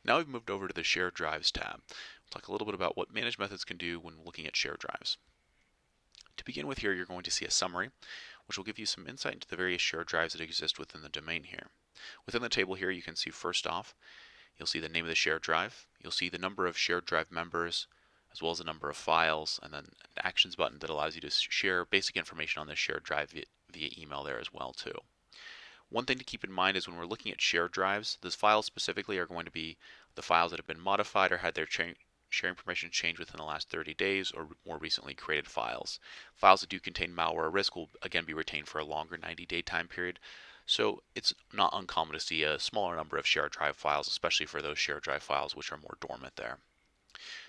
Now we've moved over to the Shared Drives tab. We'll talk a little bit about what Managed Methods can do when looking at shared drives. To begin with here, you're going to see a summary, which will give you some insight into the various shared drives that exist within the domain here. Within the table here, you can see first off, you'll see the name of the shared drive, you'll see the number of shared drive members, as well as the number of files, and then an actions button that allows you to share basic information on this shared drive via email there as well too. One thing to keep in mind is when we're looking at shared drives, those files specifically are going to be the files that have been modified or had their sharing permission changed within the last 30 days or more recently created files. Files that do contain malware risk will again be retained for a longer 90-day time period. So it's not uncommon to see a smaller number of shared drive files, especially for those shared drive files which are more dormant there.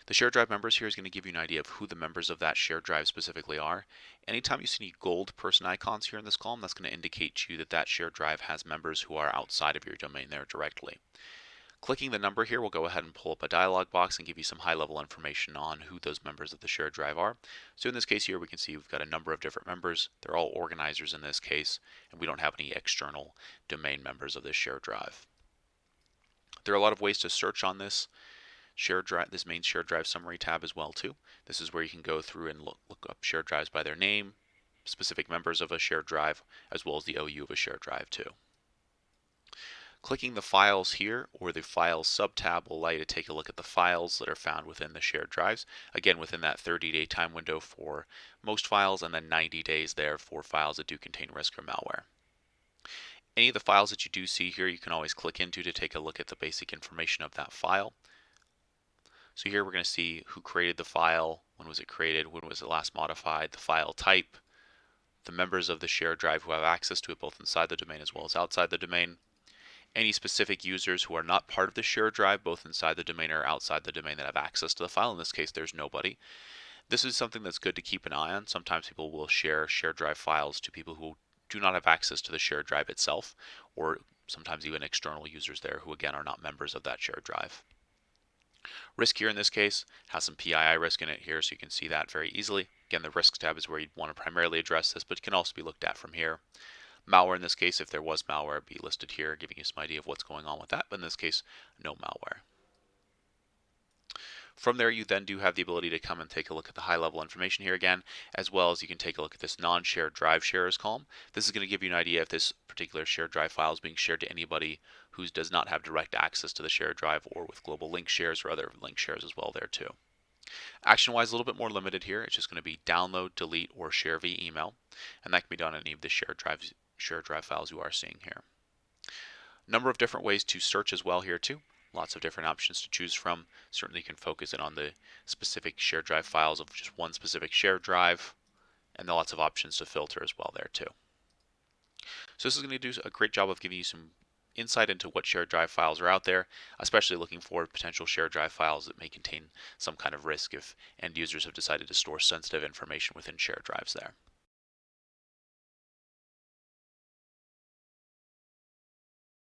The shared drive members here is going to give you an idea of who the members of that shared drive specifically are. Anytime you see any gold person icons here in this column, that's going to indicate to you that that shared drive has members who are outside of your domain there directly. Clicking the number here will go ahead and pull up a dialog box and give you some high-level information on who those members of the shared drive are. So in this case here, we can see we've got a number of different members. They're all organizers in this case, and we don't have any external domain members of this shared drive. There are a lot of ways to search on this main shared drive summary tab as well too. This is where you can go through and look up shared drives by their name, specific members of a shared drive, as well as the OU of a shared drive too. Clicking the files here or the files sub-tab will allow you to take a look at the files that are found within the shared drives. Again, within that 30-day time window for most files and then 90 days there for files that do contain risk or malware. Any of the files that you do see here, you can always click into to take a look at the basic information of that file. So here we're going to see who created the file, when was it created, when was it last modified, the file type, the members of the shared drive who have access to it both inside the domain as well as outside the domain, any specific users who are not part of the shared drive both inside the domain or outside the domain that have access to the file. In this case, there's nobody. This is something that's good to keep an eye on. Sometimes people will share shared drive files to people who do not have access to the shared drive itself, or sometimes even external users there who again are not members of that shared drive. Risk here in this case has some PII risk in it here, so you can see that very easily. Again, the Risks tab is where you'd want to primarily address this, but it can also be looked at from here. Malware in this case, if there was malware, it'd be listed here, giving you some idea of what's going on with that, but in this case, no malware. From there, you then do have the ability to come and take a look at the high-level information here again, as well as you can take a look at this non-shared drive sharers column. This is going to give you an idea if this particular shared drive file is being shared to anybody who does not have direct access to the shared drive, or with global link shares or other link shares as well there too. Action-wise, a little bit more limited here. It's just going to be download, delete, or share via email, and that can be done on any of the shared drive files you are seeing here. Number of different ways to search as well here too. Lots of different options to choose from. Certainly you can focus in on the specific shared drive files of just one specific shared drive, and there are lots of options to filter as well there too. So this is going to do a great job of giving you some insight into what shared drive files are out there, especially looking for potential shared drive files that may contain some kind of risk if end users have decided to store sensitive information within shared drives there.